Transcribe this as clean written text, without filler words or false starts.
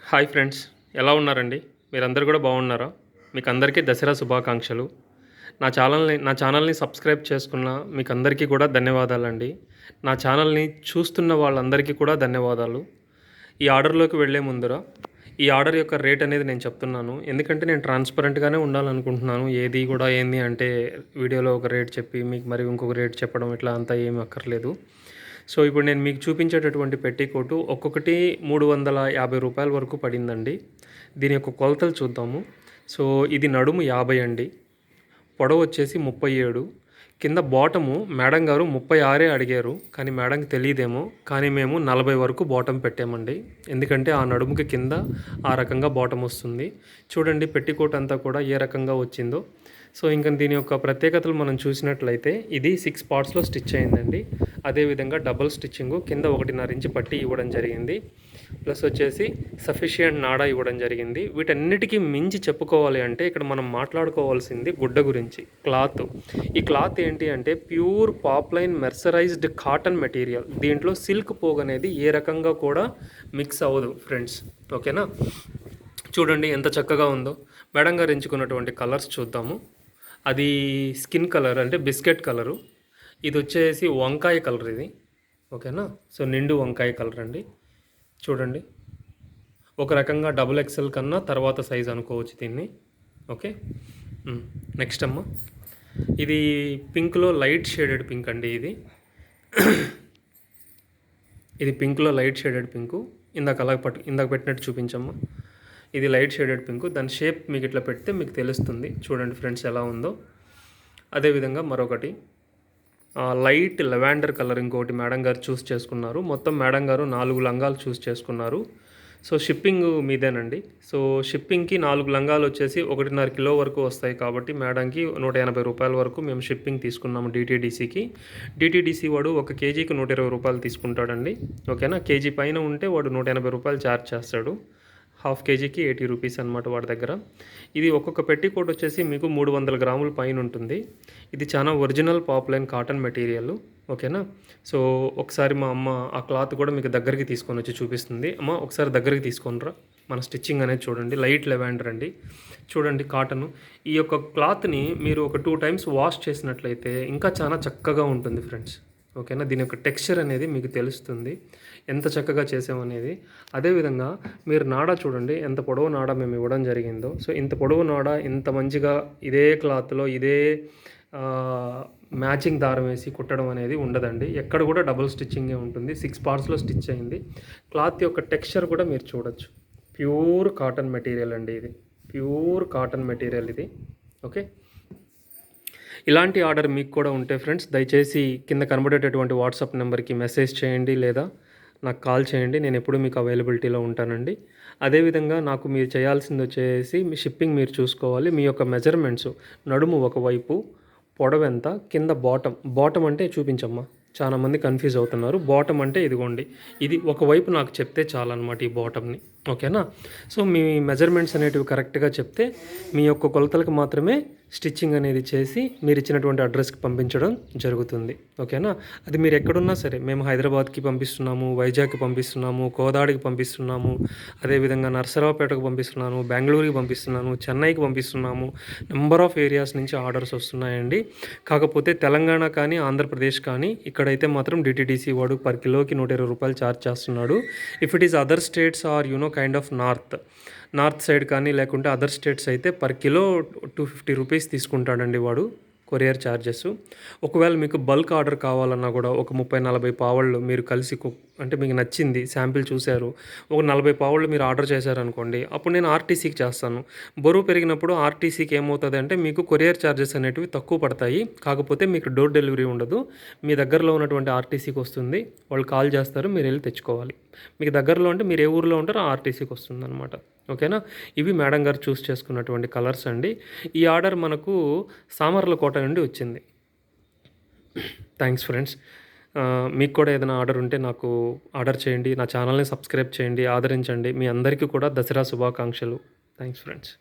Hi friends, ఎలా ఉన్నారండి? మీరందరూ కూడా బాగున్నారా? మీకు అందరికీ దసరా శుభాకాంక్షలు. నా ఛానల్ని సబ్స్క్రైబ్ చేసుకున్న మీకు అందరికీ కూడా ధన్యవాదాలండి. నా ఛానల్ని చూస్తున్న వాళ్ళందరికీ కూడా ధన్యవాదాలు. ఈ ఆర్డర్లోకి వెళ్ళే ముందర ఈ ఆర్డర్ యొక్క రేట్ అనేది నేను చెప్తున్నాను. ఎందుకంటే నేను ట్రాన్స్పరెంట్గానే ఉండాలనుకుంటున్నాను. ఏది కూడా ఏంది అంటే వీడియోలో ఒక రేట్ చెప్పి మీకు మరి ఇంకొక రేట్ చెప్పడం ఇట్లా అంతా ఏమి అక్కర్లేదు. సో ఇప్పుడు నేను మీకు చూపించేటటువంటి పెట్టికోటు ఒక్కొక్కటి రూ. 350 వరకు పడిందండి. దీని యొక్క కొలతలు చూద్దాము. సో ఇది నడుము 50 అండి, పొడవు వచ్చేసి 37, కింద బాటము మేడం గారు 36 అడిగారు, కానీ మేడంకి తెలియదేమో, కానీ మేము 40 వరకు బాటం పెట్టామండి. ఎందుకంటే ఆ నడుముకి కింద ఆ రకంగా బాటం వస్తుంది. చూడండి పెట్టికోట్ అంతా కూడా ఏ రకంగా వచ్చిందో. సో ఇంకా దీని యొక్క ప్రత్యేకతలు మనం చూసినట్లయితే ఇది 6 పార్ట్స్లో స్టిచ్ అయిందండి. అదేవిధంగా డబుల్ స్టిచ్చింగు కింద 1.5 ఇంచ్ పట్టి ఇవ్వడం జరిగింది. ప్లస్ వచ్చేసి సఫిషియంట్ నాడా ఇవ్వడం జరిగింది. వీటన్నిటికీ మించి చెప్పుకోవాలి అంటే ఇక్కడ మనం మాట్లాడుకోవాల్సింది గుడ్డ గురించి. క్లాత్, ఈ క్లాత్ ఏంటి అంటే pure poplin mercerised cotton material. దీంట్లో సిల్క్ పోగ్ అనేది ఏ రకంగా కూడా మిక్స్ అవ్వదు ఫ్రెండ్స్. ఓకేనా? చూడండి ఎంత చక్కగా ఉందో. మేడం గారు ఎంచుకున్నటువంటి కలర్స్ చూద్దాము. అది స్కిన్ కలర్ అంటే బిస్కెట్ కలరు, ఇది వచ్చేసి వంకాయ కలర్ ఇది. ఓకేనా? సో నిండు వంకాయ కలర్ అండి. చూడండి ఒక రకంగా XXL కన్నా తర్వాత సైజ్ అనుకోవచ్చు దీన్ని. ఓకే, నెక్స్ట్ అమ్మ, ఇది పింక్లో లైట్ షేడెడ్ పింక్ అండి. ఇది పింక్లో లైట్ షేడెడ్ పింకు. ఇందాక పెట్టినట్టు చూపించమ్మా. ఇది లైట్ షేడెడ్ పింక్. దాని షేప్ మీకు ఇట్లా పెడితే మీకు తెలుస్తుంది. చూడండి ఫ్రెండ్స్ ఎలా ఉందో. అదేవిధంగా మరొకటి లైట్ లెవాండర్ కలర్ ఇంకోటి మేడం గారు చూస్ చేసుకున్నారు. మొత్తం మేడం గారు 4 లంగాలు చూస్ చేసుకున్నారు. సో షిప్పింగ్ మీదేనండి. సో షిప్పింగ్కి 4 లంగాలు వచ్చేసి 1.5 కిలో వరకు వస్తాయి కాబట్టి మేడంకి రూ. 180 వరకు మేము షిప్పింగ్ తీసుకున్నాము డిటీడీసీకి. డిటీడీసీ వాడు 1 కేజీకి రూ. 120 తీసుకుంటాడండి. ఓకేనా? కేజీ పైన ఉంటే వాడు రూ. 180 ఛార్జ్ చేస్తాడు. హాఫ్ కేజీకి 80 రూపీస్ అనమాట వాడి దగ్గర. ఇది ఒక్కొక్క పెట్టికోట్ వచ్చేసి మీకు 300 గ్రాముల పైన ఉంటుంది. ఇది చాలా ఒరిజినల్ పాప్లైన్ కాటన్ మెటీరియల్. ఓకేనా? సో ఒకసారి మా అమ్మ ఆ క్లాత్ కూడా మీకు దగ్గరికి తీసుకొని వచ్చి చూపిస్తుంది. అమ్మ ఒకసారి దగ్గరికి తీసుకొనిరా. మన స్టిచ్చింగ్ అనేది చూడండి. లైట్ లెవాండర్ అండి. చూడండి కాటను. ఈ యొక్క క్లాత్ని మీరు ఒక 2 టైమ్స్ వాష్ చేసినట్లయితే ఇంకా చాలా చక్కగా ఉంటుంది ఫ్రెండ్స్. ఓకేనా? దీని యొక్క టెక్స్చర్ అనేది మీకు తెలుస్తుంది ఎంత చక్కగా చేసామనేది. అదేవిధంగా మీరు నాడా చూడండి, ఎంత పొడవు నాడా మేము ఇవ్వడం జరిగిందో. సో ఇంత పొడవు నాడా ఇంత మంచిగా ఇదే క్లాత్లో ఇదే మ్యాచింగ్ దారం వేసి కుట్టడం అనేది ఉండదండి. ఎక్కడ కూడా డబుల్ స్టిచ్చింగే ఉంటుంది. 6 పార్ట్స్లో స్టిచ్ అయింది. క్లాత్ యొక్క టెక్స్చర్ కూడా మీరు చూడొచ్చు. ప్యూర్ కాటన్ మెటీరియల్ అండి ఇది. ప్యూర్ కాటన్ మెటీరియల్ ఇది. ఓకే, ఇలాంటి ఆర్డర్ మీకు కూడా ఉంటే ఫ్రెండ్స్ దయచేసి కింద కనబడేటటువంటి వాట్సాప్ నెంబర్కి మెసేజ్ చేయండి లేదా నాకు కాల్ చేయండి. నేను ఎప్పుడు మీకు అవైలబిలిటీలో ఉంటానండి. అదేవిధంగా నాకు మీరు చేయాల్సింది వచ్చేసి మీ షిప్పింగ్ మీరు చూసుకోవాలి. మీ యొక్క మెజర్మెంట్స్ నడుము ఒకవైపు, పొడవు ఎంత, కింద బాటమ్ అంటే చూపించమ్మా. చాలామంది కన్ఫ్యూజ్ అవుతున్నారు. బాటమ్ అంటే ఇదిగోండి, ఇది ఒకవైపు నాకు చెప్తే చాలన్నమాట ఈ బాటమ్ని. ఓకేనా? సో మీ మెజర్మెంట్స్ అనేటివి కరెక్ట్గా చెప్తే మీ యొక్క కొలతలకు మాత్రమే స్టిచ్చింగ్ అనేది చేసి మీరు ఇచ్చినటువంటి అడ్రస్కి పంపించడం జరుగుతుంది. ఓకేనా? అది మీరు ఎక్కడున్నా సరే, మేము హైదరాబాద్కి పంపిస్తున్నాము, వైజాగ్కి పంపిస్తున్నాము, కోదాడికి పంపిస్తున్నాము, అదేవిధంగా నర్సరావుపేటకు పంపిస్తున్నాను, బెంగళూరుకి పంపిస్తున్నాను, చెన్నైకి పంపిస్తున్నాము. నెంబర్ ఆఫ్ ఏరియాస్ నుంచి ఆర్డర్స్ వస్తున్నాయండి. కాకపోతే తెలంగాణ కానీ ఆంధ్రప్రదేశ్ కానీ ఇక్కడైతే మాత్రం డిటీడీసీ వాడు పర్ కిలోకి రూ. 120 ఛార్జ్ చేస్తున్నాడు. If it is other states are kind of north side కానీ లేకుంటే అదర్ స్టేట్స్ అయితే పర్ కిలో 250 రూపీస్ తీసుకుంటాడండి వాడు కొరియర్ ఛార్జెస్. ఒకవేళ మీకు బల్క్ ఆర్డర్ కావాలన్నా కూడా ఒక 30-40 పావళ్ళు మీరు కలిసి అంటే మీకు నచ్చింది, శాంపిల్ చూశారు, ఒక 40 పావళ్ళు మీరు ఆర్డర్ చేశారనుకోండి, అప్పుడు నేను ఆర్టీసీకి చేస్తాను. బరువు పెరిగినప్పుడు ఆర్టీసీకి ఏమవుతుంది అంటే మీకు కొరియర్ ఛార్జెస్ అనేటివి తక్కువ పడతాయి. కాకపోతే మీకు డోర్ డెలివరీ ఉండదు. మీ దగ్గరలో ఉన్నటువంటి ఆర్టీసీకి వస్తుంది. వాళ్ళు కాల్ చేస్తారు, మీరు వెళ్ళి తెచ్చుకోవాలి. మీకు దగ్గరలో అంటే మీరు ఏ ఊరిలో ఉంటారో ఆ ఆర్టీసీకి వస్తుంది అనమాట. ఓకేనా? ఇవి మేడం గారు చూస్ చేసుకున్నటువంటి కలర్స్ అండి. ఈ ఆర్డర్ మనకు సామర్లకోట నుండి వచ్చింది. Thanks friends. మీకు కూడా ఏదైనా ఆర్డర్ ఉంటే నాకు ఆర్డర్ చేయండి. నా ఛానల్ని సబ్స్క్రైబ్ చేయండి, ఆదరించండి. మీ అందరికీ కూడా దసరా శుభాకాంక్షలు. Thanks friends.